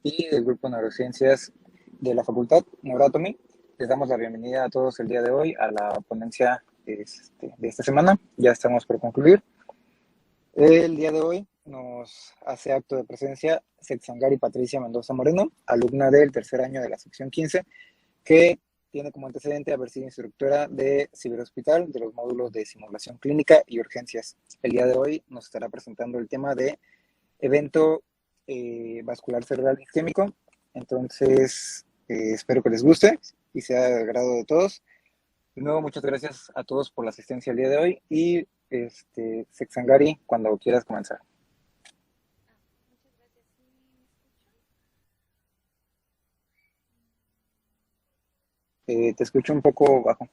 y del Grupo de Neurociencias de la Facultad Neuroatomy. Les damos la bienvenida a todos el día de hoy a la ponencia de esta semana. Ya estamos por concluir. El día de hoy nos hace acto de presencia Setsangari Patricia Mendoza Moreno, alumna del tercer año de la sección 15, que tiene como antecedente haber sido instructora de Ciberhospital de los módulos de simulación clínica y urgencias. El día de hoy nos estará presentando el tema de evento vascular cerebral isquémico. Entonces, espero que les guste y sea de agrado de todos. De nuevo, muchas gracias a todos por la asistencia el día de hoy y Setsangari, cuando quieras comenzar. Te escucho un poco bajo.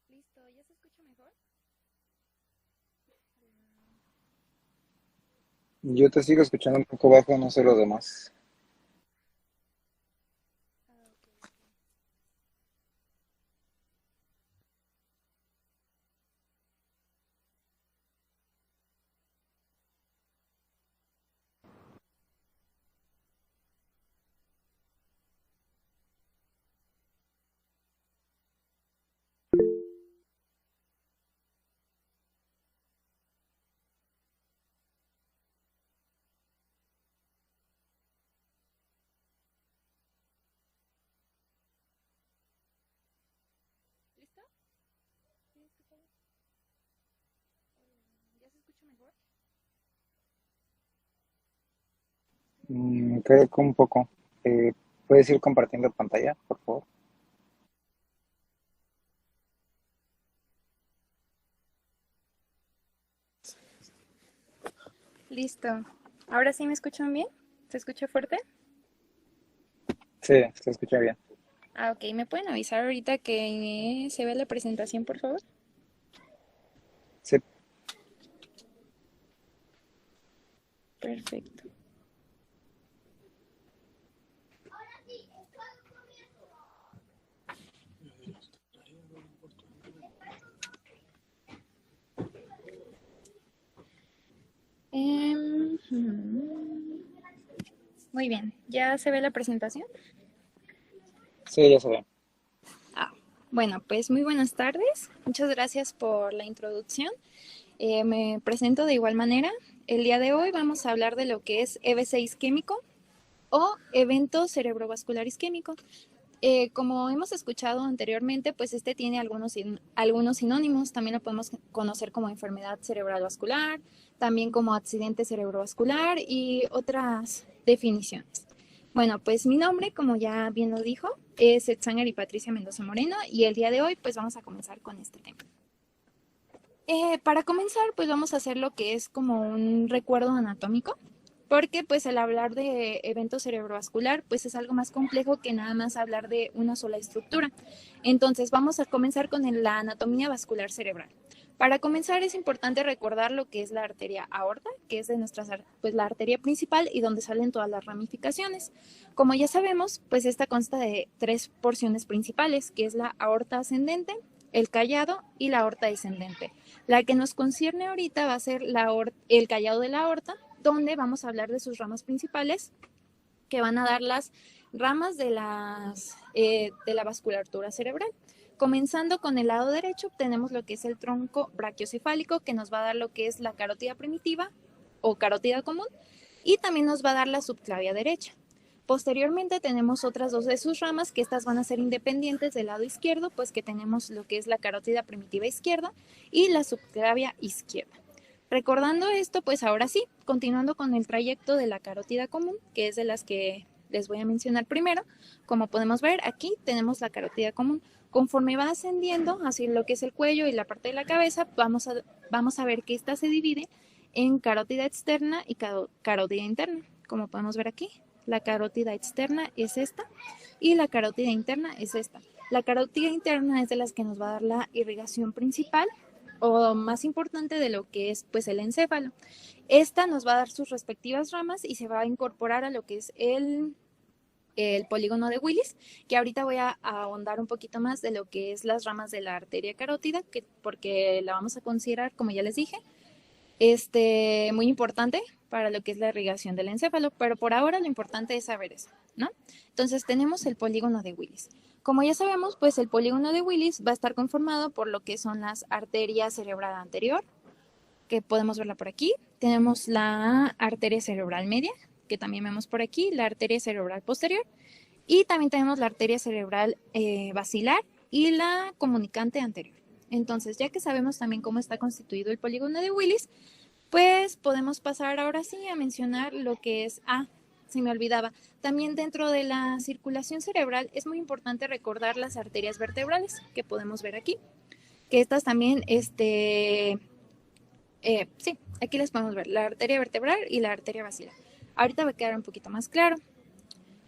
Listo, ¿ya se escucha mejor? Yo te sigo escuchando un poco bajo, no sé lo demás. Ok. ¿Listo? ¿Sí me escucha bien? ¿Ya se escucha mejor? Creo que un poco. Eh, ¿Puedes ir compartiendo pantalla, por favor? Listo. ¿Ahora sí me escuchan bien? ¿Se escucha fuerte? Sí, se escucha bien. Ah, ok. ¿Me pueden avisar ahorita que se ve la presentación, por favor? Sí. Perfecto. Muy bien. ¿Ya se ve la presentación? Sí, ya se ve. Ah, bueno, pues muy buenas tardes. Muchas gracias por la introducción. Me presento de igual manera. El día de hoy vamos a hablar de lo que es EBC isquémico o evento cerebrovascular isquémico. Como hemos escuchado anteriormente, pues este tiene algunos sinónimos. También lo podemos conocer como enfermedad cerebral vascular, también como accidente cerebrovascular y otras definiciones. Bueno, pues mi nombre, como ya bien lo dijo, es Etzanger y Patricia Mendoza Moreno y el día de hoy pues vamos a comenzar con este tema. Para comenzar, pues vamos a hacer lo que es como un recuerdo anatómico, porque pues al hablar de evento cerebrovascular, pues es algo más complejo que nada más hablar de una sola estructura. Entonces vamos a comenzar con la anatomía vascular cerebral. Para comenzar es importante recordar lo que es la arteria aorta, que es de nuestras, pues la arteria principal y donde salen todas las ramificaciones. Como ya sabemos, pues esta consta de tres porciones principales, que es la aorta ascendente, el callado y la aorta descendente. La que nos concierne ahorita va a ser el callado de la aorta, donde vamos a hablar de sus ramas principales, que van a dar las ramas de la vasculatura cerebral. Comenzando con el lado derecho, tenemos lo que es el tronco brachiocefálico, que nos va a dar lo que es la carótida primitiva o carótida común, y también nos va a dar la subclavia derecha. Posteriormente tenemos otras dos de sus ramas, que estas van a ser independientes del lado izquierdo, pues que tenemos lo que es la carótida primitiva izquierda y la subclavia izquierda. Recordando esto, pues ahora sí, continuando con el trayecto de la carótida común, que es de las que les voy a mencionar primero. Como podemos ver, aquí tenemos la carótida común. Conforme va ascendiendo hacia lo que es el cuello y la parte de la cabeza, vamos a ver que esta se divide en carótida externa y carótida interna. Como podemos ver aquí, la carótida externa es esta y la carótida interna es esta. La carótida interna es de las que nos va a dar la irrigación principal o más importante de lo que es pues el encéfalo. Esta nos va a dar sus respectivas ramas y se va a incorporar a lo que es el polígono de Willis, que ahorita voy a ahondar un poquito más de lo que es las ramas de la arteria carótida, porque la vamos a considerar, como ya les dije, muy importante para lo que es la irrigación del encéfalo, pero por ahora lo importante es saber eso, ¿no? Entonces tenemos el polígono de Willis. Como ya sabemos, pues el polígono de Willis va a estar conformado por lo que son las arterias cerebral anterior, que podemos verla por aquí. Tenemos la arteria cerebral media, que también vemos por aquí, la arteria cerebral posterior, y también tenemos la arteria cerebral basilar y la comunicante anterior. Entonces, ya que sabemos también cómo está constituido el polígono de Willis, pues podemos pasar ahora sí a mencionar lo que es, se me olvidaba, también dentro de la circulación cerebral es muy importante recordar las arterias vertebrales que podemos ver aquí, que estas también, sí, aquí las podemos ver, la arteria vertebral y la arteria basilar. Ahorita va a quedar un poquito más claro.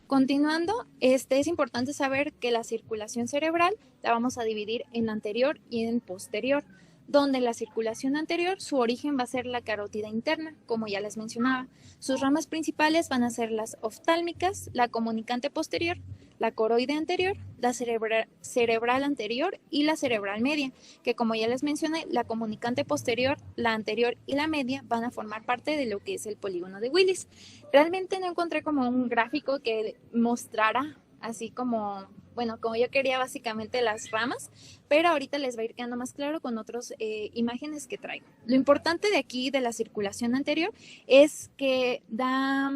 Continuando, es importante saber que la circulación cerebral la vamos a dividir en anterior y en posterior, donde la circulación anterior, su origen va a ser la carótida interna, como ya les mencionaba. Sus ramas principales van a ser las oftálmicas, la comunicante posterior, la coroide anterior, la cerebral anterior y la cerebral media, que como ya les mencioné, la comunicante posterior, la anterior y la media van a formar parte de lo que es el polígono de Willis. Realmente no encontré como un gráfico que mostrara así como, bueno, como yo quería básicamente las ramas, pero ahorita les va a ir quedando más claro con otras imágenes que traigo. Lo importante de aquí, de la circulación anterior, es que da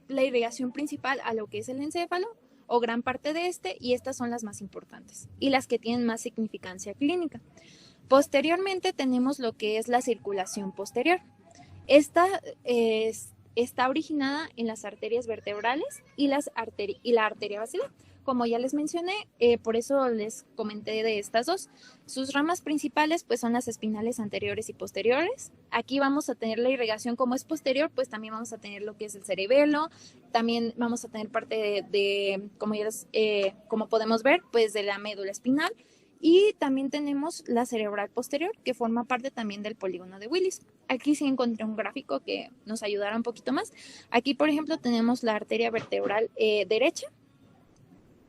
la irrigación principal a lo que es el encéfalo, o gran parte de y estas son las más importantes y las que tienen más significancia clínica. Posteriormente tenemos lo que es la circulación posterior. Esta está originada en las arterias vertebrales y la arteria basilar. Como ya les mencioné, por eso les comenté de estas dos. Sus ramas principales pues son las espinales anteriores y posteriores. Aquí vamos a tener la irrigación, como es posterior, pues también vamos a tener lo que es el cerebelo, también vamos a tener parte como podemos ver, pues de la médula espinal. Y también tenemos la cerebral posterior, que forma parte también del polígono de Willis. Aquí sí encontré un gráfico que nos ayudará un poquito más. Aquí, por ejemplo, tenemos la arteria vertebral derecha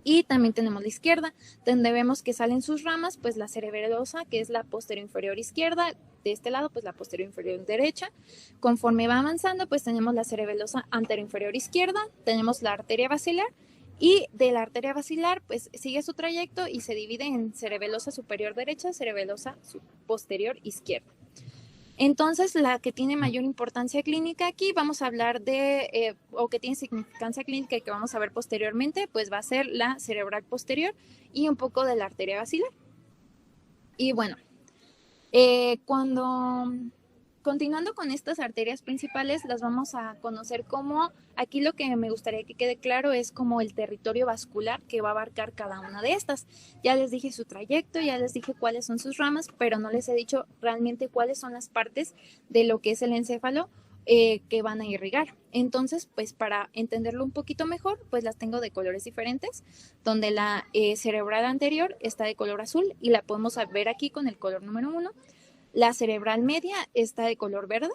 y también tenemos la izquierda, donde vemos que salen sus ramas, pues la cerebelosa, que es la posterior inferior izquierda, de este lado, pues la posterior inferior derecha. Conforme va avanzando, pues tenemos la cerebelosa anterior inferior izquierda, tenemos la arteria basilar, y de la arteria basilar, pues sigue su trayecto y se divide en cerebelosa superior derecha, cerebelosa posterior izquierda. Entonces, la que tiene mayor importancia clínica aquí, vamos a hablar o que tiene significancia clínica y que vamos a ver posteriormente, pues va a ser la cerebral posterior y un poco de la arteria basilar. Y bueno, continuando con estas arterias principales, las vamos a conocer como, aquí lo que me gustaría que quede claro es como el territorio vascular que va a abarcar cada una de estas. Ya les dije su trayecto, ya les dije cuáles son sus ramas, pero no les he dicho realmente cuáles son las partes de lo que es el encéfalo que van a irrigar. Entonces, pues para entenderlo un poquito mejor, pues las tengo de colores diferentes, donde la cerebral anterior está de color azul y la podemos ver aquí con el color número 1. La cerebral media está de color verde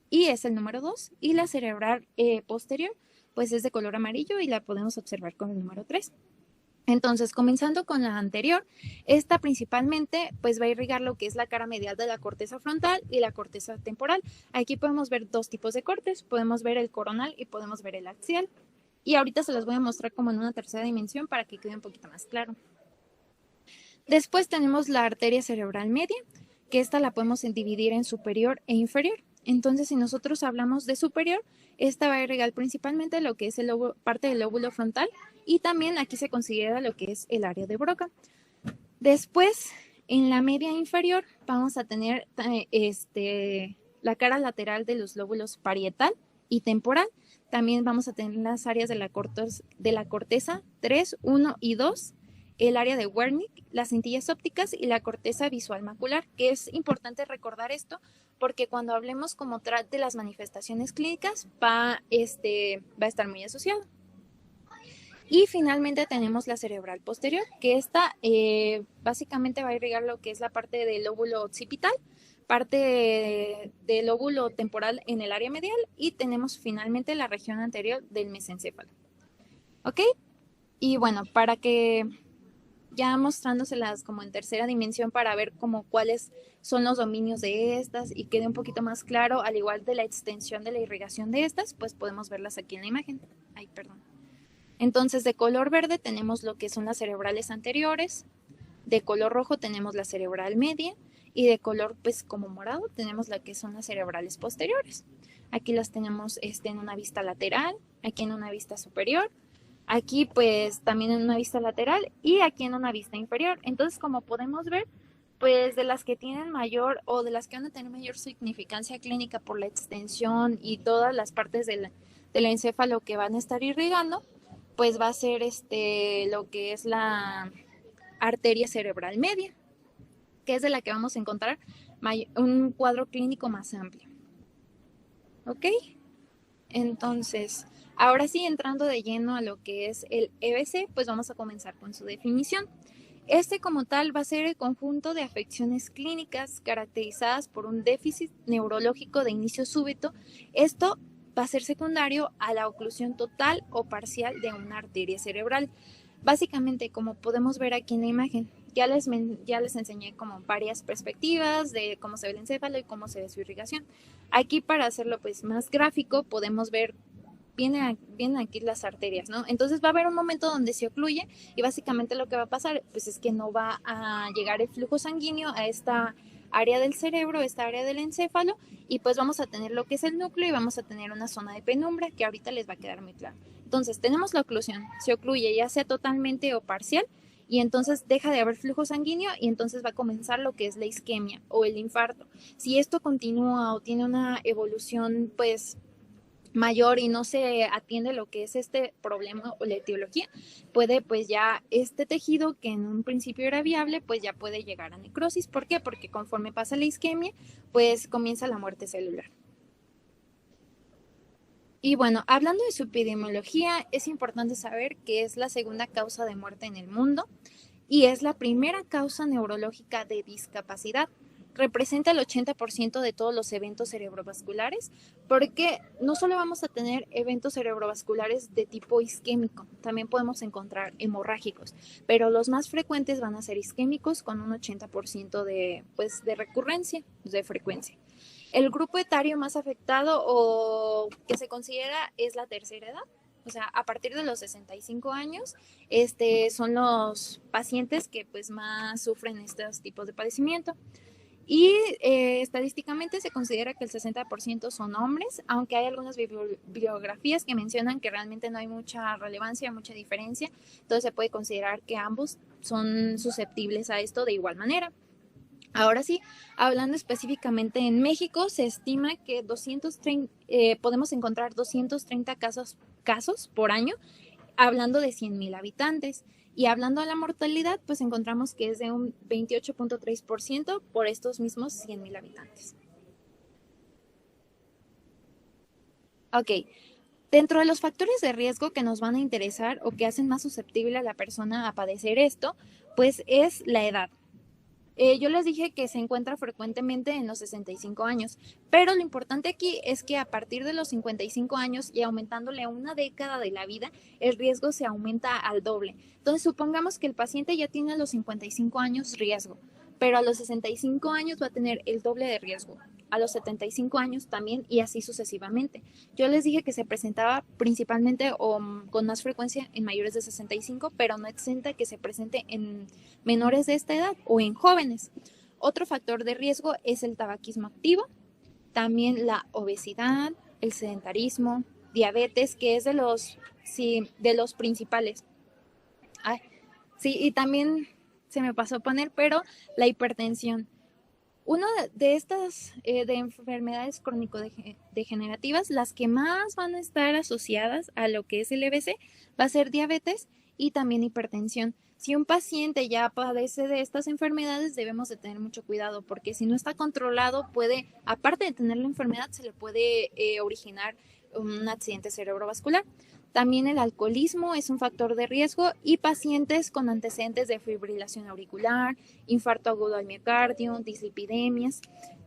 y es el número 2. Y la cerebral posterior pues es de color amarillo y la podemos observar con el número 3. Entonces, comenzando con la anterior, esta principalmente pues va a irrigar lo que es la cara medial de la corteza frontal y la corteza temporal. Aquí podemos ver dos tipos de cortes, podemos ver el coronal y podemos ver el axial. Y ahorita se los voy a mostrar como en una tercera dimensión para que quede un poquito más claro. Después tenemos la arteria cerebral media, que esta la podemos dividir en superior e inferior. Entonces, si nosotros hablamos de superior, esta va a irrigar principalmente lo que es parte del lóbulo frontal y también aquí se considera lo que es el área de Broca. Después, en la media inferior, vamos a tener la cara lateral de los lóbulos parietal y temporal. También vamos a tener las áreas de la corteza 3, 1 y 2, el área de Wernicke, las cintillas ópticas y la corteza visual macular, que es importante recordar esto porque cuando hablemos como tal de las manifestaciones clínicas va a estar muy asociado. Y finalmente tenemos la cerebral posterior, que esta básicamente va a irrigar lo que es la parte del lóbulo occipital, parte del lóbulo temporal en el área medial, y tenemos finalmente la región anterior del mesencéfalo. ¿Ok? Y bueno, para que ya mostrándoselas como en tercera dimensión para ver como cuáles son los dominios de estas y quede un poquito más claro, al igual de la extensión de la irrigación de estas, pues podemos verlas aquí en la imagen. Ay, perdón. Entonces, de color verde tenemos lo que son las cerebrales anteriores, de color rojo tenemos la cerebral media y de color pues como morado tenemos la que son las cerebrales posteriores. Aquí las tenemos en una vista lateral, aquí en una vista superior, aquí pues también en una vista lateral y aquí en una vista inferior. Entonces, como podemos ver, pues de las que tienen mayor o de las que van a tener mayor significancia clínica por la extensión y todas las partes del encéfalo que van a estar irrigando, pues va a ser lo que es la arteria cerebral media, que es de la que vamos a encontrar un cuadro clínico más amplio. ¿Ok? Entonces, ahora sí, entrando de lleno a lo que es el EBC, pues vamos a comenzar con su definición. Este como tal va a ser el conjunto de afecciones clínicas caracterizadas por un déficit neurológico de inicio súbito. Esto va a ser secundario a la oclusión total o parcial de una arteria cerebral. Básicamente, como podemos ver aquí en la imagen, ya les enseñé como varias perspectivas de cómo se ve el encéfalo y cómo se ve su irrigación. Aquí, para hacerlo pues más gráfico, podemos ver vienen aquí las arterias, ¿no? Entonces va a haber un momento donde se ocluye y básicamente lo que va a pasar pues es que no va a llegar el flujo sanguíneo a esta área del cerebro, esta área del encéfalo, y pues vamos a tener lo que es el núcleo y vamos a tener una zona de penumbra que ahorita les va a quedar muy claro. Entonces tenemos la oclusión, se ocluye ya sea totalmente o parcial, y entonces deja de haber flujo sanguíneo y entonces va a comenzar lo que es la isquemia o el infarto. Si esto continúa o tiene una evolución pues mayor y no se atiende lo que es este problema o la etiología, puede pues ya este tejido que en un principio era viable, pues ya puede llegar a necrosis. ¿Por qué? Porque conforme pasa la isquemia, pues comienza la muerte celular. Y bueno, hablando de su epidemiología, es importante saber que es la segunda causa de muerte en el mundo y es la primera causa neurológica de discapacidad. Representa el 80% de todos los eventos cerebrovasculares, porque no solo vamos a tener eventos cerebrovasculares de tipo isquémico, también podemos encontrar hemorrágicos, pero los más frecuentes van a ser isquémicos con un 80% de recurrencia, de frecuencia. El grupo etario más afectado o que se considera es la tercera edad. O sea, a partir de los 65 años, son los pacientes que pues más sufren estos tipos de padecimiento. Y estadísticamente se considera que el 60% son hombres, aunque hay algunas bibliografías que mencionan que realmente no hay mucha relevancia, mucha diferencia. Entonces se puede considerar que ambos son susceptibles a esto de igual manera. Ahora sí, hablando específicamente en México, se estima que podemos encontrar 230 casos por año, hablando de 100,000 habitantes. Y hablando de la mortalidad, pues encontramos que es de un 28.3% por estos mismos 100,000 habitantes. Ok, dentro de los factores de riesgo que nos van a interesar o que hacen más susceptible a la persona a padecer esto, pues es la edad. Yo les dije que se encuentra frecuentemente en los 65 años, pero lo importante aquí es que a partir de los 55 años y aumentándole una década de la vida, el riesgo se aumenta al doble. Entonces, supongamos que el paciente ya tiene a los 55 años riesgo, pero a los 65 años va a tener el doble de riesgo, a los 75 años también y así sucesivamente. Yo les dije que se presentaba principalmente o con más frecuencia en mayores de 65, pero no exenta que se presente en menores de esta edad o en jóvenes. Otro factor de riesgo es el tabaquismo activo, también la obesidad, el sedentarismo, diabetes, que es de los principales. Ay, sí, y también se me pasó a poner, pero la hipertensión. Una de estas de enfermedades crónico-degenerativas, las que más van a estar asociadas a lo que es el EBC, va a ser diabetes y también hipertensión. Si un paciente ya padece de estas enfermedades, debemos de tener mucho cuidado, porque si no está controlado, puede, aparte de tener la enfermedad, se le puede originar un accidente cerebrovascular. También el alcoholismo es un factor de riesgo y pacientes con antecedentes de fibrilación auricular, infarto agudo al miocardio, dislipidemias.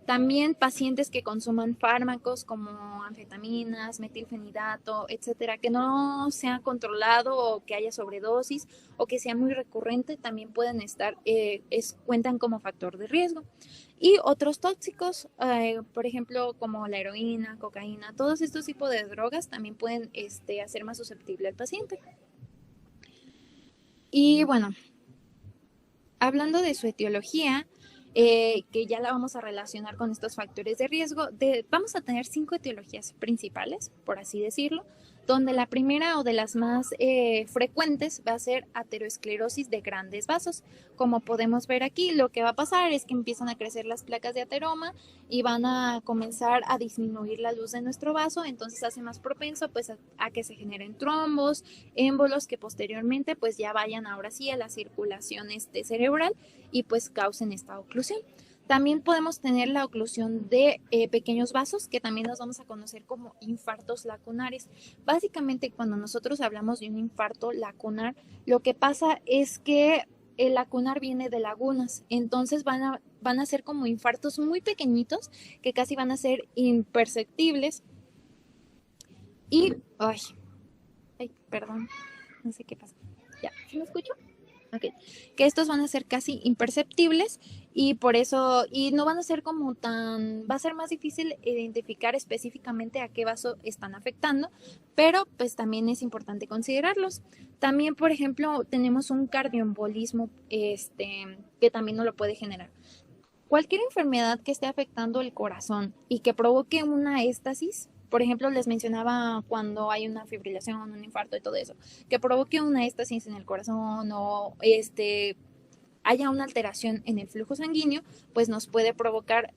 También pacientes que consuman fármacos como anfetaminas, metilfenidato, etcétera, que no se ha controlado o que haya sobredosis o que sea muy recurrente, también pueden estar, cuentan como factor de riesgo. Y otros tóxicos, por ejemplo, como la heroína, cocaína, todos estos tipos de drogas también pueden hacer más susceptible al paciente. Y bueno, hablando de su etiología, que ya la vamos a relacionar con estos factores de riesgo, vamos a tener 5 etiologías principales, por así decirlo, donde la primera o de las más frecuentes va a ser ateroesclerosis de grandes vasos. Como podemos ver aquí, lo que va a pasar es que empiezan a crecer las placas de ateroma y van a comenzar a disminuir la luz de nuestro vaso, entonces hace más propenso pues a que se generen trombos, émbolos que posteriormente pues ya vayan ahora sí a la circulación cerebral y pues causen esta oclusión. También podemos tener la oclusión de pequeños vasos, que también los vamos a conocer como infartos lacunares. Básicamente, cuando nosotros hablamos de un infarto lacunar, lo que pasa es que el lacunar viene de lagunas, entonces van a ser como infartos muy pequeñitos que casi van a ser imperceptibles. Y, ay, perdón, no sé qué pasa. ¿Ya? ¿Sí me escucho? Okay. Que estos van a ser casi imperceptibles y por eso, y no van a ser como va a ser más difícil identificar específicamente a qué vaso están afectando, pero pues también es importante considerarlos. También, por ejemplo, tenemos un cardioembolismo, que también no lo puede generar. Cualquier enfermedad que esté afectando el corazón y que provoque una éstasis, por ejemplo, les mencionaba cuando hay una fibrilación, un infarto y todo eso, que provoque una éstasis en el corazón o haya una alteración en el flujo sanguíneo, pues nos puede provocar,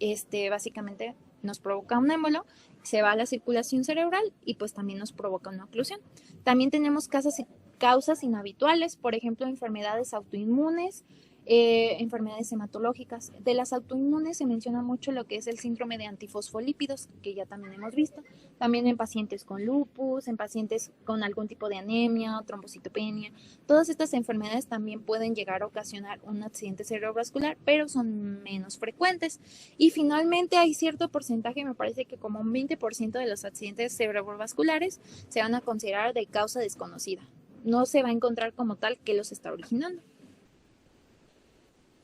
básicamente nos provoca un émbolo, se va a la circulación cerebral y pues también nos provoca una oclusión. También tenemos causas inhabituales, por ejemplo, enfermedades autoinmunes, enfermedades hematológicas. De las autoinmunes se menciona mucho lo que es el síndrome de antifosfolípidos, que ya también hemos visto. También en pacientes con lupus, en pacientes con algún tipo de anemia, trombocitopenia. Todas estas enfermedades también pueden llegar a ocasionar un accidente cerebrovascular, pero son menos frecuentes. Y finalmente hay cierto porcentaje, me parece que como un 20% de los accidentes cerebrovasculares se van a considerar de causa desconocida. No se va a encontrar como tal qué los está originando.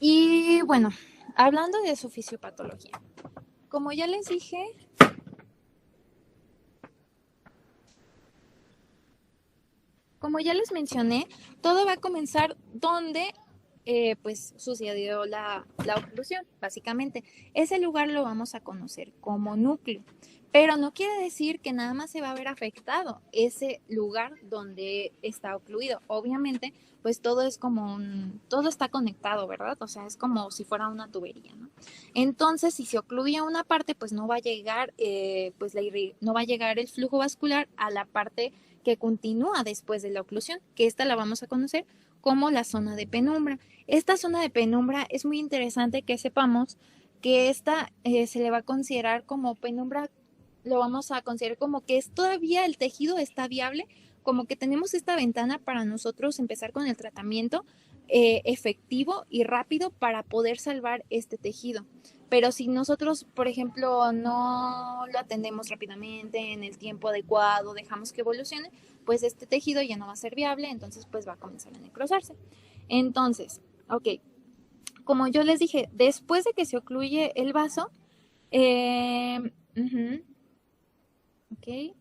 Y bueno, hablando de su fisiopatología, como ya les dije, como ya les mencioné, todo va a comenzar donde pues sucedió la oclusión, básicamente. Ese lugar lo vamos a conocer como núcleo, pero no quiere decir que nada más se va a ver afectado ese lugar donde está ocluido. Obviamente, pues todo es todo está conectado, ¿verdad? O sea, es como si fuera una tubería, ¿no? Entonces, si se ocluye una parte, pues no va a llegar, no va a llegar el flujo vascular a la parte que continúa después de la oclusión, que esta la vamos a conocer como la zona de penumbra. Esta zona de penumbra es muy interesante que sepamos que esta se le va a considerar como penumbra, lo vamos a considerar como que es todavía el tejido está viable, como que tenemos esta ventana para nosotros empezar con el tratamiento efectivo y rápido para poder salvar este tejido. Pero si nosotros, por ejemplo, no lo atendemos rápidamente en el tiempo adecuado, dejamos que evolucione, pues este tejido ya no va a ser viable, entonces pues va a comenzar a necrosarse. Entonces, ok, como yo les dije, después de que se ocluye el vaso, ok.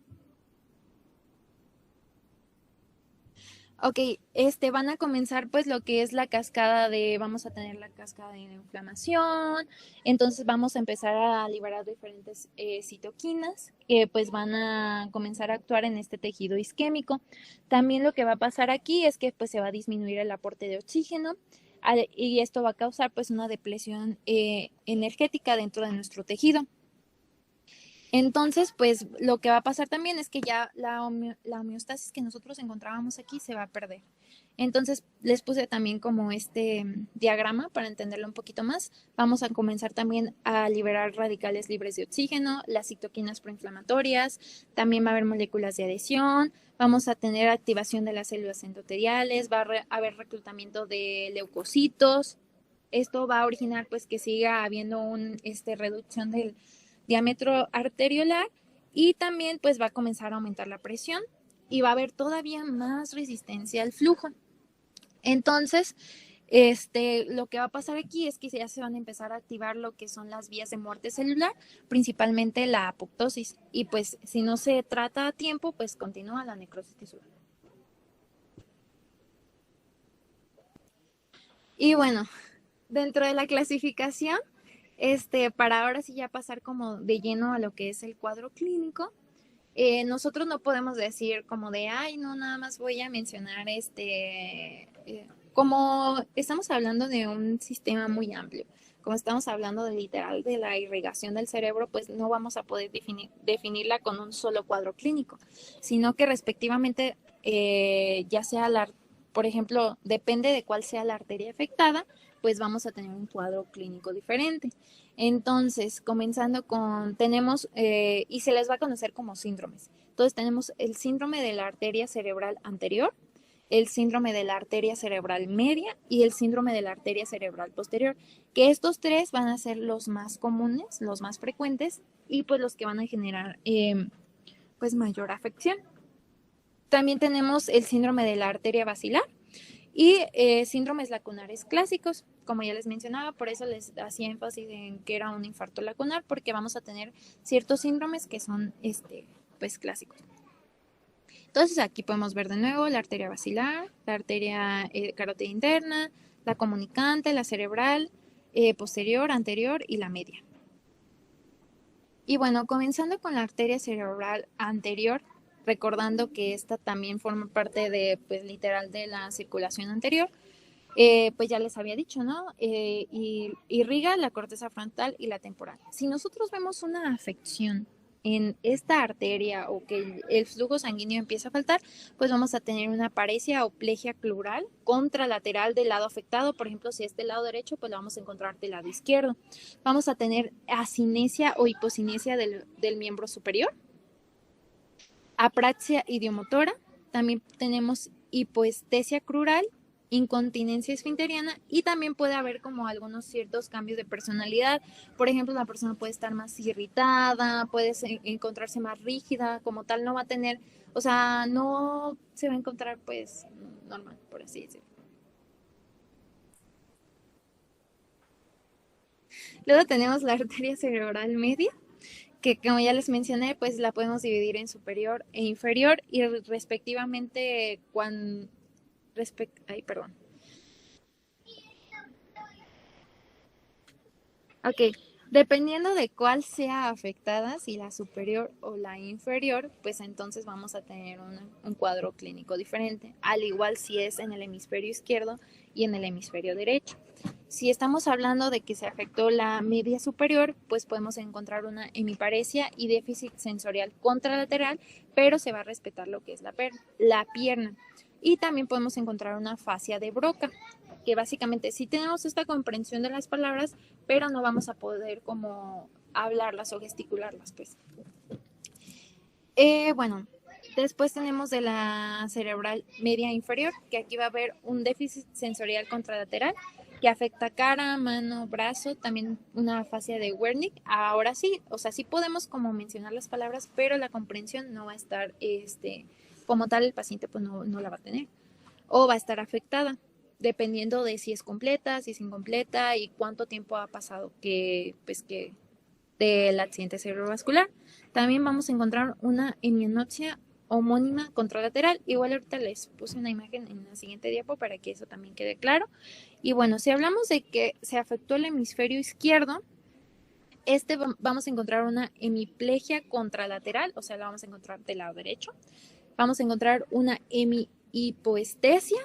Ok, van a comenzar pues lo que es la cascada vamos a tener la cascada de inflamación, entonces vamos a empezar a liberar diferentes citoquinas que pues van a comenzar a actuar en este tejido isquémico. También lo que va a pasar aquí es que pues se va a disminuir el aporte de oxígeno y esto va a causar pues una depresión energética dentro de nuestro tejido. Entonces, pues lo que va a pasar también es que ya la homeostasis que nosotros encontrábamos aquí se va a perder. Entonces, les puse también como este diagrama para entenderlo un poquito más. Vamos a comenzar también a liberar radicales libres de oxígeno, las citoquinas proinflamatorias, también va a haber moléculas de adhesión, vamos a tener activación de las células endoteliales, va a haber reclutamiento de leucocitos. Esto va a originar pues que siga habiendo una reducción del diámetro arteriolar y también pues va a comenzar a aumentar la presión y va a haber todavía más resistencia al flujo. Entonces, lo que va a pasar aquí es que ya se van a empezar a activar lo que son las vías de muerte celular, principalmente la apoptosis. Y pues si no se trata a tiempo, pues continúa la necrosis tisular. Y bueno, dentro de la clasificación, para ahora sí ya pasar como de lleno a lo que es el cuadro clínico, nosotros no podemos decir como de, ay, no, nada más voy a mencionar como estamos hablando de un sistema muy amplio, como estamos hablando de literal de la irrigación del cerebro, pues no vamos a poder definirla con un solo cuadro clínico, sino que respectivamente, ya sea por ejemplo, depende de cuál sea la arteria afectada, pues vamos a tener un cuadro clínico diferente. Entonces, comenzando tenemos, y se les va a conocer como síndromes. Entonces, tenemos el síndrome de la arteria cerebral anterior, el síndrome de la arteria cerebral media y el síndrome de la arteria cerebral posterior, que estos tres van a ser los más comunes, los más frecuentes y pues los que van a generar pues mayor afección. También tenemos el síndrome de la arteria basilar y síndromes lacunares clásicos, como ya les mencionaba, por eso les hacía énfasis en que era un infarto lacunar, porque vamos a tener ciertos síndromes que son pues clásicos. Entonces aquí podemos ver de nuevo la arteria basilar, la arteria carótida interna, la comunicante, la cerebral, posterior, anterior y la media. Y bueno, comenzando con la arteria cerebral anterior, recordando que esta también forma parte de, pues literal, de la circulación anterior, pues ya les había dicho, ¿no? Y irriga la corteza frontal y la temporal. Si nosotros vemos una afección en esta arteria o que el flujo sanguíneo empieza a faltar, pues vamos a tener una paresia o plegia pleural contralateral del lado afectado. Por ejemplo, si es del lado derecho, pues la vamos a encontrar del lado izquierdo. Vamos a tener acinesia o hipocinesia del miembro superior, apraxia idiomotora, también tenemos hipoestesia crural, incontinencia esfinteriana y también puede haber como algunos ciertos cambios de personalidad. Por ejemplo, la persona puede estar más irritada, puede encontrarse más rígida, como tal no va a tener, o sea, no se va a encontrar pues normal, por así decirlo. Luego tenemos la arteria cerebral media, que como ya les mencioné, pues la podemos dividir en superior e inferior y respectivamente perdón. Ok, dependiendo de cuál sea afectada, si la superior o la inferior, pues entonces vamos a tener un cuadro clínico diferente, al igual si es en el hemisferio izquierdo y en el hemisferio derecho. Si estamos hablando de que se afectó la media superior, pues podemos encontrar una hemiparesia y déficit sensorial contralateral, pero se va a respetar lo que es la pierna. Y también podemos encontrar una fascia de Broca, que básicamente sí tenemos esta comprensión de las palabras, pero no vamos a poder como hablarlas o gesticularlas, pues. Bueno, después tenemos de la cerebral media inferior, que aquí va a haber un déficit sensorial contralateral que afecta cara, mano, brazo, también una fascia de Wernicke. Ahora sí, o sea, sí podemos como mencionar las palabras, pero la comprensión no va a estar, como tal, el paciente pues no la va a tener o va a estar afectada, dependiendo de si es completa, si es incompleta y cuánto tiempo ha pasado pues que del accidente cerebrovascular. También vamos a encontrar una hemianopsia homónima contralateral. Igual ahorita les puse una imagen en la siguiente diapo para que eso también quede claro. Y bueno, si hablamos de que se afectó el hemisferio izquierdo, vamos a encontrar una hemiplegia contralateral, o sea, la vamos a encontrar del lado derecho. Vamos a encontrar una hemihipoestesia,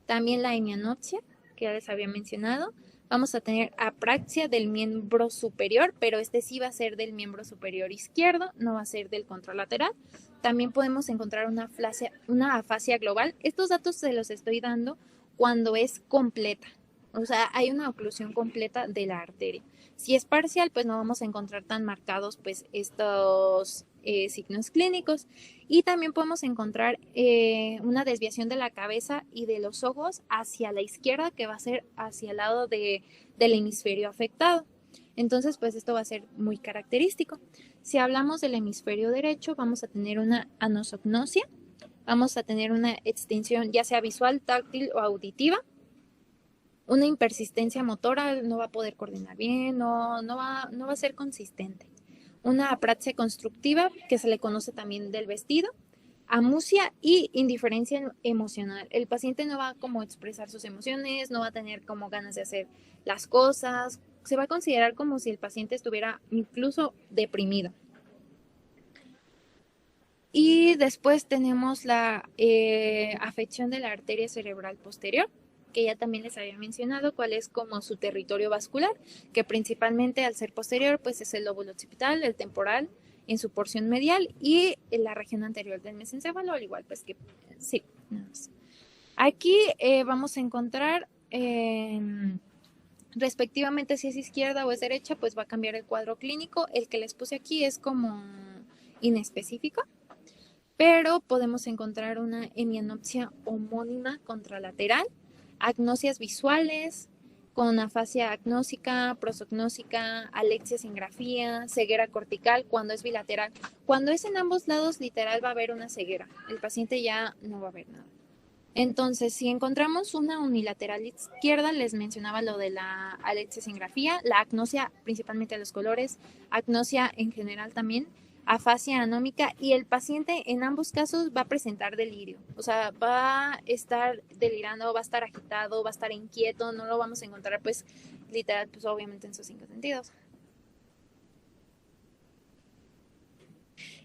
también la hemianopsia, que ya les había mencionado. Vamos a tener apraxia del miembro superior, pero este sí va a ser del miembro superior izquierdo, no va a ser del contralateral. También podemos encontrar una afasia global. Estos datos se los estoy dando cuando es completa. O sea, hay una oclusión completa de la arteria. Si es parcial, pues no vamos a encontrar tan marcados pues estos signos clínicos. Y también podemos encontrar una desviación de la cabeza y de los ojos hacia la izquierda, que va a ser hacia el lado del hemisferio afectado. Entonces, pues esto va a ser muy característico. Si hablamos del hemisferio derecho, vamos a tener una anosognosia, vamos a tener una extinción ya sea visual, táctil o auditiva, una impersistencia motora, no va a poder coordinar bien, no va a ser consistente. Una apraxia constructiva, que se le conoce también del vestido, amusia y indiferencia emocional. El paciente no va a como expresar sus emociones, no va a tener como ganas de hacer las cosas, se va a considerar como si el paciente estuviera incluso deprimido. Y después tenemos la afección de la arteria cerebral posterior, que ya también les había mencionado cuál es como su territorio vascular, que principalmente al ser posterior pues es el lóbulo occipital, el temporal en su porción medial y en la región anterior del mesencéfalo, al igual pues que sí, nada más. Aquí vamos a encontrar respectivamente si es izquierda o es derecha, pues va a cambiar el cuadro clínico. El que les puse aquí es como inespecífico, pero podemos encontrar una hemianopsia homónima contralateral, agnosias visuales, con afasia agnósica, prosognósica, alexia sin grafía, ceguera cortical cuando es bilateral. Cuando es en ambos lados, literal va a haber una ceguera. El paciente ya no va a ver nada. Entonces, si encontramos una unilateral izquierda, les mencionaba lo de la alexia sin grafía, la agnosia principalmente a los colores, agnosia en general también, afasia anómica, y el paciente en ambos casos va a presentar delirio, o sea, va a estar delirando, va a estar agitado, va a estar inquieto, no lo vamos a encontrar pues literal, pues obviamente en sus 5 sentidos.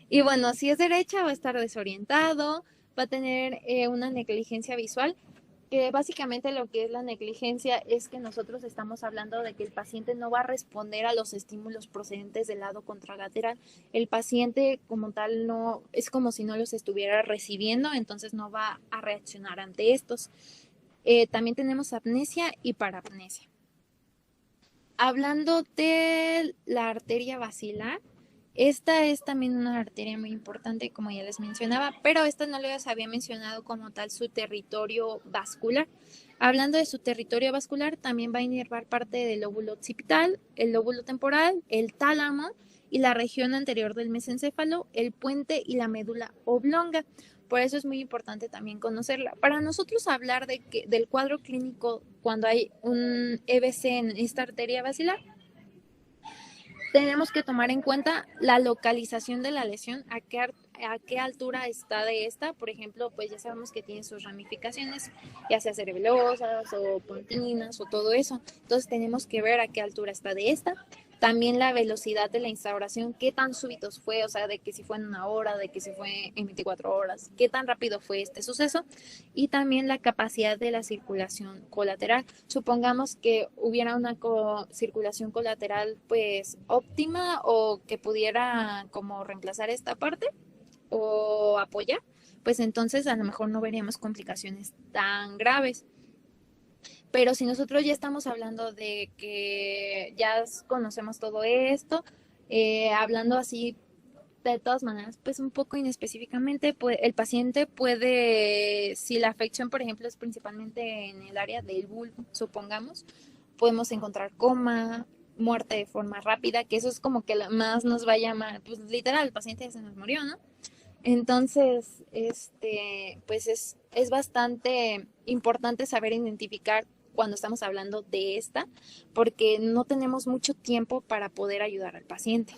Y bueno, si es derecha va a estar desorientado, va a tener una negligencia visual, que básicamente lo que es la negligencia es que nosotros estamos hablando de que el paciente no va a responder a los estímulos procedentes del lado contralateral. El paciente como tal no, es como si no los estuviera recibiendo, entonces no va a reaccionar ante estos. También tenemos apnesia y parapnesia. Hablando de la arteria basilar, esta es también una arteria muy importante, como ya les mencionaba, pero esta no les había mencionado como tal su territorio vascular. Hablando de su territorio vascular, también va a inervar parte del lóbulo occipital, el lóbulo temporal, el tálamo y la región anterior del mesencéfalo, el puente y la médula oblonga. Por eso es muy importante también conocerla. Para nosotros hablar del cuadro clínico cuando hay un EBC en esta arteria basilar, tenemos que tomar en cuenta la localización de la lesión, a qué altura está de esta. Por ejemplo, pues ya sabemos que tiene sus ramificaciones, ya sea cerebelosas o pontinas o todo eso. Entonces tenemos que ver a qué altura está de esta. También la velocidad de la instauración, qué tan súbitos fue, o sea, de que si fue en 1 hora, de que si fue en 24 horas, qué tan rápido fue este suceso. Y también la capacidad de la circulación colateral. Supongamos que hubiera una circulación colateral pues óptima o que pudiera como reemplazar esta parte o apoyar, pues entonces a lo mejor no veríamos complicaciones tan graves. Pero si nosotros ya estamos hablando de que ya conocemos todo esto, hablando así de todas maneras, pues un poco inespecíficamente, pues, el paciente puede, si la afección, por ejemplo, es principalmente en el área del bulbo, supongamos, podemos encontrar coma, muerte de forma rápida, que eso es como que más nos va a llamar, pues literal, el paciente ya se nos murió, ¿no? Entonces, pues es bastante importante saber identificar cuando estamos hablando de esta, porque no tenemos mucho tiempo para poder ayudar al paciente.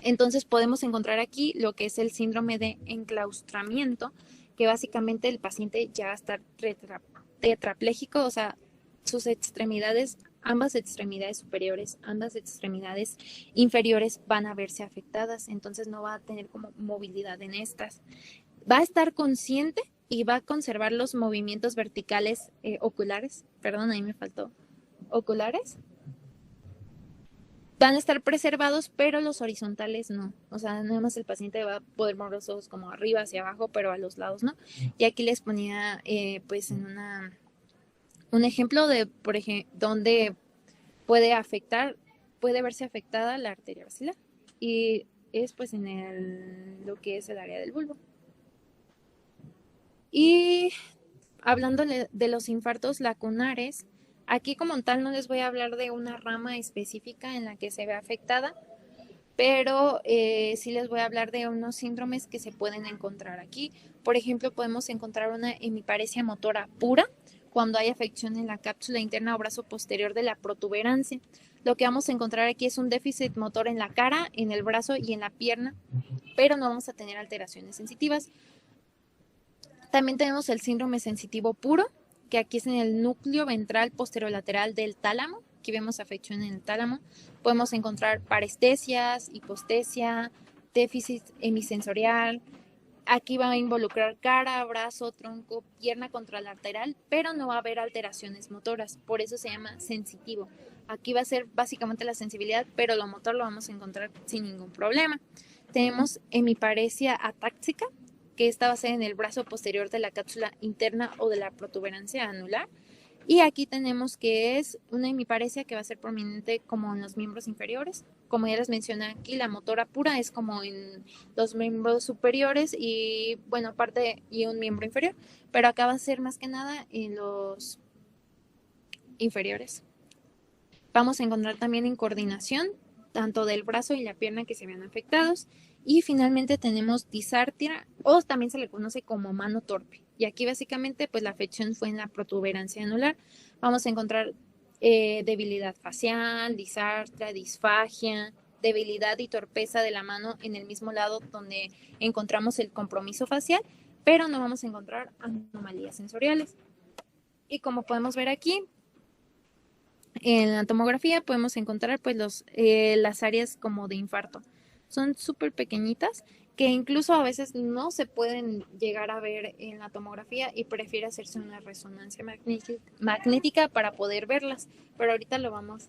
Entonces podemos encontrar aquí lo que es el síndrome de enclaustramiento, que básicamente el paciente ya va a estar tetrapléjico, o sea, sus extremidades, ambas extremidades superiores, ambas extremidades inferiores van a verse afectadas, entonces no va a tener como movilidad en estas. Va a estar consciente y va a conservar los movimientos verticales oculares, perdón, ahí me faltó oculares van a estar preservados, pero los horizontales no. O sea, nada más el paciente va a poder mover los ojos como arriba, hacia abajo, pero a los lados no. Y aquí les ponía, pues, en un ejemplo de, por ejemplo, donde puede verse afectada la arteria basilar. Y es, pues, en lo que es el área del bulbo. Y hablando de los infartos lacunares, aquí como tal no les voy a hablar de una rama específica en la que se ve afectada, pero sí les voy a hablar de unos síndromes que se pueden encontrar aquí. Por ejemplo, podemos encontrar una hemiparesia motora pura cuando hay afección en la cápsula interna o brazo posterior de la protuberancia. Lo que vamos a encontrar aquí es un déficit motor en la cara, en el brazo y en la pierna, pero no vamos a tener alteraciones sensitivas. También tenemos el síndrome sensitivo puro, que aquí es en el núcleo ventral posterolateral del tálamo. Aquí vemos afección en el tálamo. Podemos encontrar parestesias, hipostesia, déficit hemisensorial. Aquí va a involucrar cara, brazo, tronco, pierna contralateral, pero no va a haber alteraciones motoras. Por eso se llama sensitivo. Aquí va a ser básicamente la sensibilidad, pero lo motor lo vamos a encontrar sin ningún problema. Tenemos hemiparesia atáxica, que esta va a ser en el brazo posterior de la cápsula interna o de la protuberancia anular. Y aquí tenemos que es una hemiparesia que va a ser prominente como en los miembros inferiores. Como ya les mencioné aquí, la motora pura es como en los miembros superiores y, bueno, aparte y un miembro inferior. Pero acá va a ser más que nada en los inferiores. Vamos a encontrar también incoordinación, tanto del brazo y la pierna que se vean afectados. Y finalmente tenemos disartria, o también se le conoce como mano torpe. Y aquí básicamente pues la afección fue en la protuberancia anular. Vamos a encontrar debilidad facial, disartria, disfagia, debilidad y torpeza de la mano en el mismo lado donde encontramos el compromiso facial, pero no vamos a encontrar anomalías sensoriales. Y como podemos ver aquí, en la tomografía podemos encontrar pues las áreas como de infarto. Son súper pequeñitas que incluso a veces no se pueden llegar a ver en la tomografía y prefiere hacerse una resonancia magnética para poder verlas. Pero ahorita lo vamos.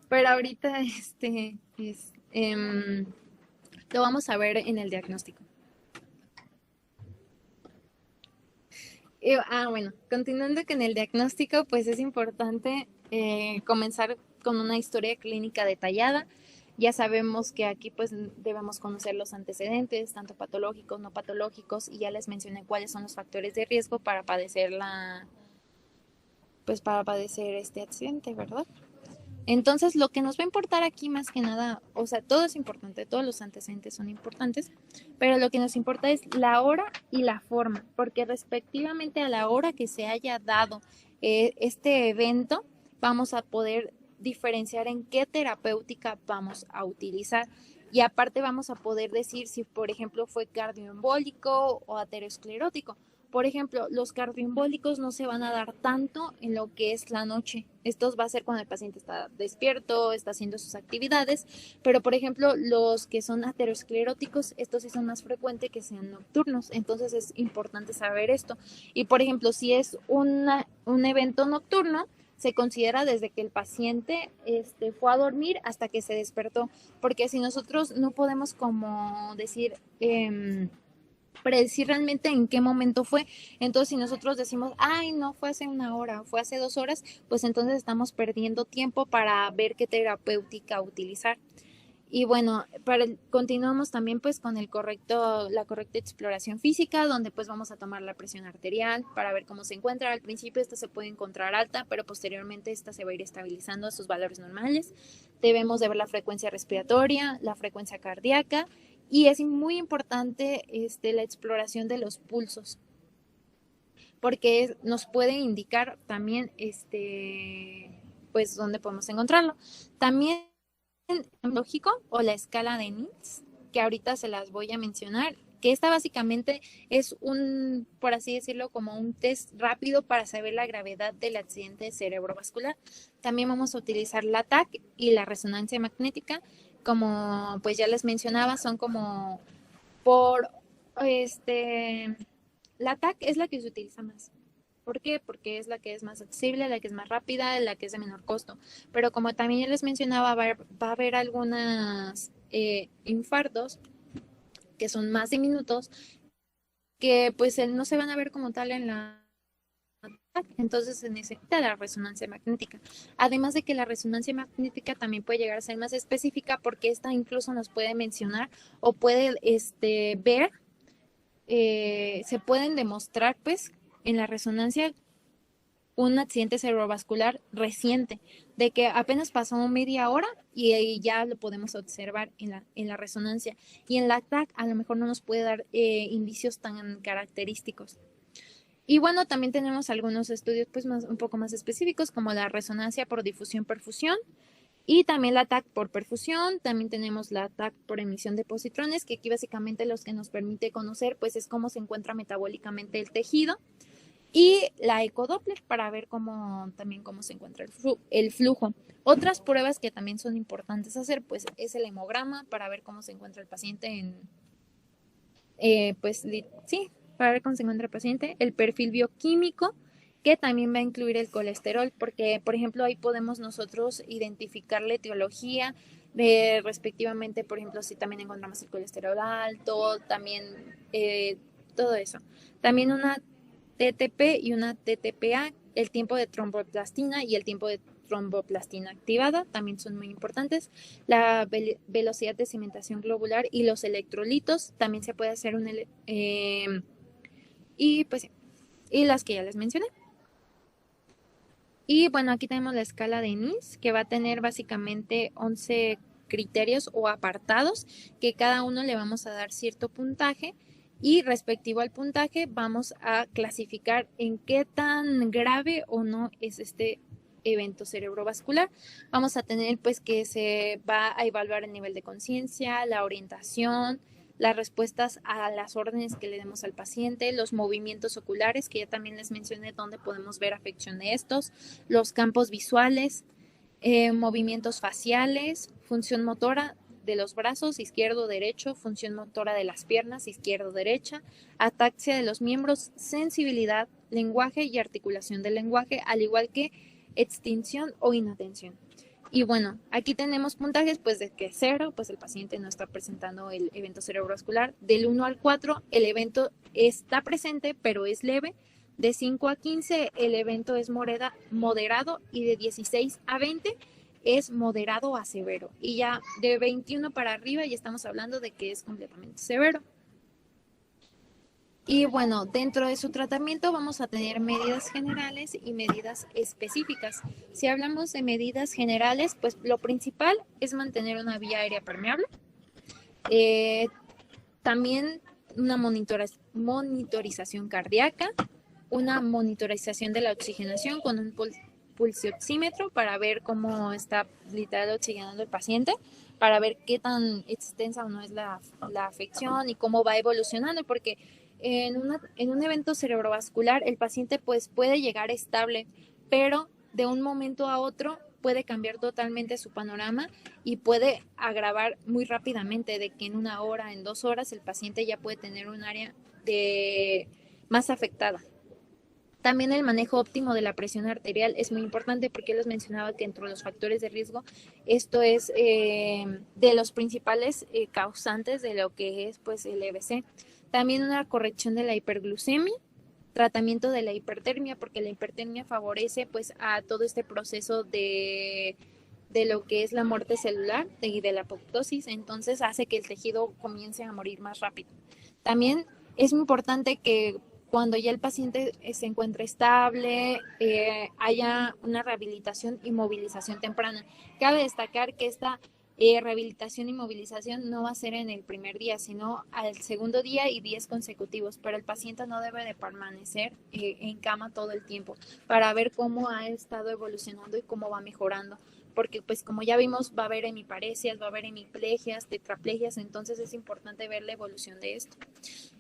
Pero ahorita lo vamos a ver en el diagnóstico. Bueno, continuando con el diagnóstico, pues es importante comenzar con una historia clínica detallada. Ya sabemos que aquí pues debemos conocer los antecedentes, tanto patológicos, no patológicos, y ya les mencioné cuáles son los factores de riesgo para padecer este accidente, ¿verdad? Entonces, lo que nos va a importar aquí más que nada, o sea, todo es importante, todos los antecedentes son importantes, pero lo que nos importa es la hora y la forma, porque respectivamente a la hora que se haya dado este evento, vamos a poder diferenciar en qué terapéutica vamos a utilizar. Y aparte vamos a poder decir si, por ejemplo, fue cardioembólico o aterosclerótico. Por ejemplo, los cardioembólicos no se van a dar tanto en lo que es la noche. Esto va a ser cuando el paciente está despierto, está haciendo sus actividades, pero por ejemplo, los que son ateroscleróticos, estos sí son más frecuentes que sean nocturnos. Entonces es importante saber esto. Y por ejemplo, si es un evento nocturno, se considera desde que el paciente fue a dormir hasta que se despertó, porque si nosotros no podemos como decir... predecir realmente en qué momento fue. Entonces, si nosotros decimos, ay, no fue hace una hora, fue hace 2 horas, pues entonces estamos perdiendo tiempo para ver qué terapéutica utilizar. Y bueno, continuamos también pues con la correcta exploración física, donde pues vamos a tomar la presión arterial para ver cómo se encuentra. Al principio esta se puede encontrar alta, pero posteriormente esta se va a ir estabilizando a sus valores normales. Debemos de ver la frecuencia respiratoria, la frecuencia cardíaca, y es muy importante la exploración de los pulsos, porque nos puede indicar también pues dónde podemos encontrarlo. También lógico o la escala de NITS, que ahorita se las voy a mencionar, que esta básicamente es por así decirlo, como un test rápido para saber la gravedad del accidente cerebrovascular. También vamos a utilizar la TAC y la resonancia magnética, como pues ya les mencionaba, son como la TAC es la que se utiliza más, ¿Por qué? Porque es la que es más accesible, la que es más rápida, la que es de menor costo. Pero como también ya les mencionaba, va a haber algunos infartos que son más diminutos, que pues no se van a ver como tal en la entonces se necesita la resonancia magnética. Además de que la resonancia magnética también puede llegar a ser más específica porque esta incluso nos puede mencionar o puede ver, se pueden demostrar pues en la resonancia un accidente cerebrovascular reciente, de que apenas pasó media hora y ya lo podemos observar en la resonancia. Y en la TAC a lo mejor no nos puede dar indicios tan característicos. Y bueno, también tenemos algunos estudios pues un poco más específicos como la resonancia por difusión-perfusión y también la TAC por perfusión. También tenemos la TAC por emisión de positrones, que aquí básicamente los que nos permite conocer pues es cómo se encuentra metabólicamente el tejido. Y la ecodoppler para ver también cómo se encuentra el flujo. Otras pruebas que también son importantes hacer pues es el hemograma para ver cómo se encuentra el paciente sí, para ver cómo se encuentra el paciente, el perfil bioquímico, que también va a incluir el colesterol, porque, por ejemplo, ahí podemos nosotros identificar la etiología de respectivamente, por ejemplo, si también encontramos el colesterol alto, también todo eso. También una TTP y una TTPA, el tiempo de tromboplastina y el tiempo de tromboplastina activada también son muy importantes. La velocidad de cimentación globular y los electrolitos también se puede hacer y pues y las que ya les mencioné. Y bueno, aquí tenemos la escala de NIS que va a tener básicamente 11 criterios o apartados que cada uno le vamos a dar cierto puntaje y respectivo al puntaje vamos a clasificar en qué tan grave o no es este evento cerebrovascular. Vamos a tener pues que se va a evaluar el nivel de conciencia, la orientación, las respuestas a las órdenes que le demos al paciente, los movimientos oculares, que ya también les mencioné dónde podemos ver afección de estos, los campos visuales, movimientos faciales, función motora de los brazos, izquierdo, derecho, función motora de las piernas, izquierdo, derecha, ataxia de los miembros, sensibilidad, lenguaje y articulación del lenguaje, al igual que extinción o inatención. Y bueno, aquí tenemos puntajes pues de que 0, pues el paciente no está presentando el evento cerebrovascular. Del 1 al 4, el evento está presente, pero es leve. De 5 a 15, el evento es moderado y de 16 a 20 es moderado a severo. Y ya de 21 para arriba ya estamos hablando de que es completamente severo. Y bueno, dentro de su tratamiento vamos a tener medidas generales y medidas específicas. Si hablamos de medidas generales, pues lo principal es mantener una vía aérea permeable. También una monitorización cardíaca, una monitorización de la oxigenación con un pulsioxímetro para ver cómo está literal oxigenando el paciente, para ver qué tan extensa o no es la afección y cómo va evolucionando, porque en un evento cerebrovascular el paciente pues puede llegar estable, pero de un momento a otro puede cambiar totalmente su panorama y puede agravar muy rápidamente, de que en 1 hora, en 2 horas el paciente ya puede tener un área más afectada. También el manejo óptimo de la presión arterial es muy importante porque les mencionaba que entre los factores de riesgo esto es de los principales causantes de lo que es pues el EBC. También una corrección de la hiperglucemia, tratamiento de la hipertermia, porque la hipertermia favorece pues a todo este proceso de lo que es la muerte celular y de la apoptosis, entonces hace que el tejido comience a morir más rápido. También es muy importante que cuando ya el paciente se encuentre estable, haya una rehabilitación y movilización temprana. Cabe destacar que esta rehabilitación y movilización no va a ser en el primer día, sino al segundo día y días consecutivos, pero el paciente no debe de permanecer en cama todo el tiempo para ver cómo ha estado evolucionando y cómo va mejorando, porque pues como ya vimos va a haber hemiparesias, va a haber hemiplegias, tetraplegias, entonces es importante ver la evolución de esto.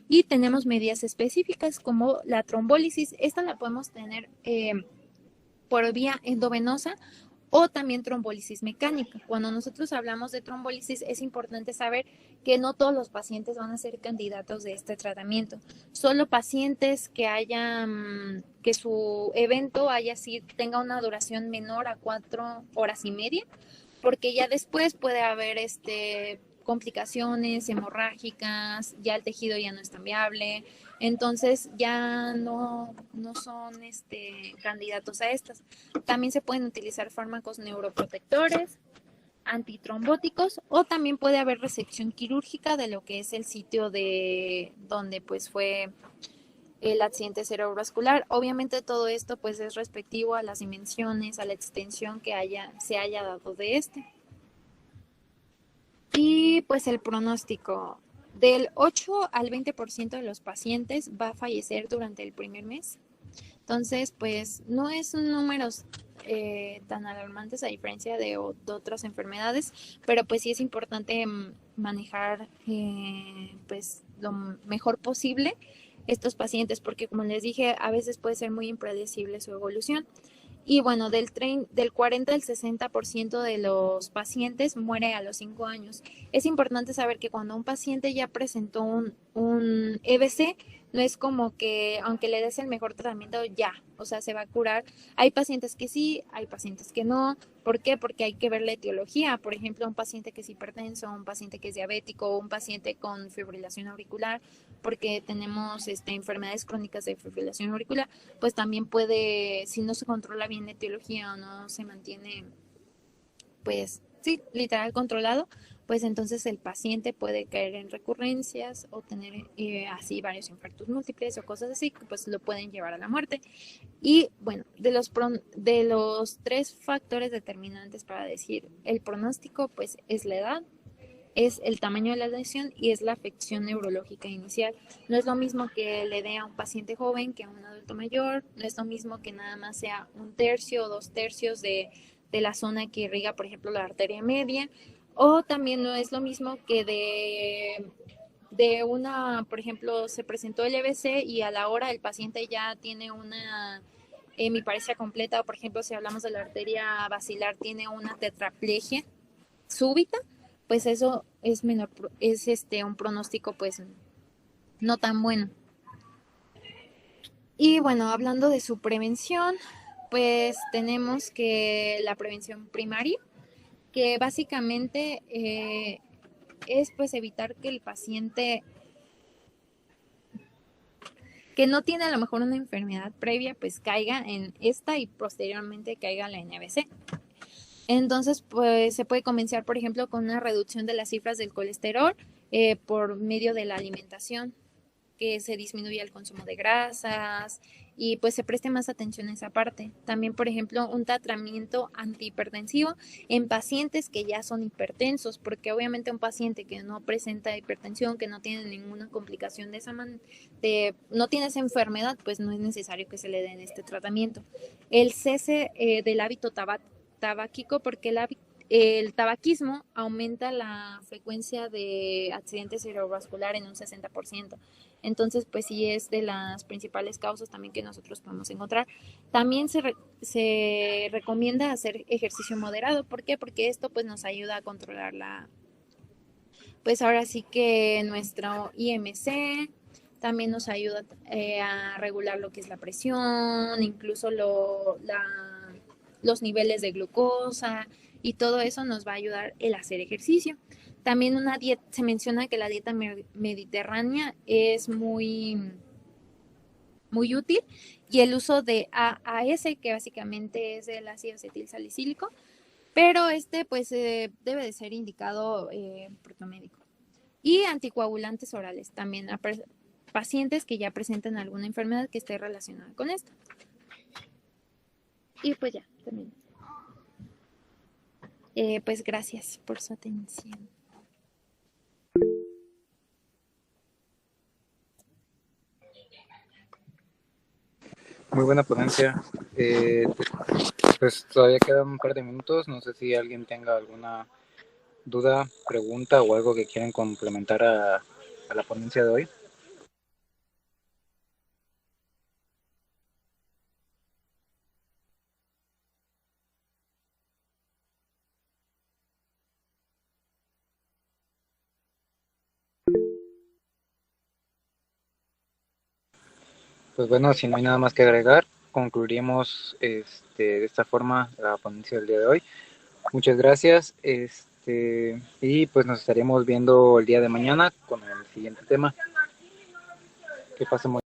Y tenemos medidas específicas como la trombólisis, esta la podemos tener por vía endovenosa o también trombólisis mecánica. Cuando nosotros hablamos de trombólisis es importante saber que no todos los pacientes van a ser candidatos de este tratamiento. Solo pacientes que hayan, que su evento tenga una duración menor a 4 horas y media, porque ya después puede haber complicaciones hemorrágicas, ya el tejido ya no es tan viable, entonces ya no son candidatos a estas. También se pueden utilizar fármacos neuroprotectores, antitrombóticos, o también puede haber resección quirúrgica de lo que es el sitio de donde pues fue el accidente cerebrovascular. Obviamente todo esto pues es respectivo a las dimensiones, a la extensión que se haya dado de este. Y pues el pronóstico, del 8 al 20% de los pacientes va a fallecer durante el primer mes. Entonces, pues no es un número tan alarmantes a diferencia de otras enfermedades, pero pues sí es importante manejar pues lo mejor posible estos pacientes, porque como les dije, a veces puede ser muy impredecible su evolución. Y bueno, del 40 al 60% de los pacientes muere a los 5 años. Es importante saber que cuando un paciente ya presentó un EBC, no es como que aunque le des el mejor tratamiento ya, o sea, se va a curar. Hay pacientes que sí, hay pacientes que no. ¿Por qué? Porque hay que ver la etiología. Por ejemplo, un paciente que es hipertenso, un paciente que es diabético, un paciente con fibrilación auricular, porque tenemos enfermedades crónicas de fibrilación auricular, pues también puede, si no se controla bien la etiología o no se mantiene, pues sí, literal controlado, pues entonces el paciente puede caer en recurrencias o tener así varios infartos múltiples o cosas así que pues lo pueden llevar a la muerte. Y bueno, de los 3 factores determinantes para decir el pronóstico, pues es la edad, es el tamaño de la lesión y es la afección neurológica inicial. No es lo mismo que le dé a un paciente joven que a un adulto mayor, no es lo mismo que nada más sea 1/3 o 2/3 de la zona que irriga, por ejemplo, la arteria media, o también no es lo mismo que por ejemplo, se presentó el EBC y a la hora el paciente ya tiene una hemiparesia completa, o por ejemplo, si hablamos de la arteria basilar, tiene una tetraplegia súbita, pues eso es menor, es un pronóstico pues no tan bueno. Y bueno, hablando de su prevención, pues tenemos que la prevención primaria, que básicamente es pues evitar que el paciente que no tiene a lo mejor una enfermedad previa pues caiga en esta y posteriormente caiga en la NBC. Entonces, pues se puede comenzar, por ejemplo, con una reducción de las cifras del colesterol por medio de la alimentación, que se disminuya el consumo de grasas y pues se preste más atención a esa parte. También, por ejemplo, un tratamiento antihipertensivo en pacientes que ya son hipertensos, porque obviamente un paciente que no presenta hipertensión, que no tiene ninguna complicación de esa no tiene esa enfermedad, pues no es necesario que se le den este tratamiento. El cese del hábito tabáquico, porque el tabaquismo aumenta la frecuencia de accidentes cerebrovasculares en un 60%. Entonces, pues sí es de las principales causas también que nosotros podemos encontrar. También se recomienda hacer ejercicio moderado. ¿Por qué? Porque esto pues nos ayuda a controlar pues ahora sí que nuestro IMC, también nos ayuda a regular lo que es la presión, incluso los niveles de glucosa, y todo eso nos va a ayudar el hacer ejercicio. También se menciona que la dieta mediterránea es muy, muy útil, y el uso de AAS, que básicamente es el ácido acetilsalicílico, pero pues debe de ser indicado por tu médico. Y anticoagulantes orales también a pacientes que ya presentan alguna enfermedad que esté relacionada con esto. Y pues ya, también. Pues gracias por su atención. Muy buena ponencia. Pues todavía quedan un par de minutos. No sé si alguien tenga alguna duda, pregunta o algo que quieran complementar a la ponencia de hoy. Pues bueno, si no hay nada más que agregar, concluiríamos de esta forma la ponencia del día de hoy. Muchas gracias, y pues nos estaríamos viendo el día de mañana con el siguiente tema. Que pasemos.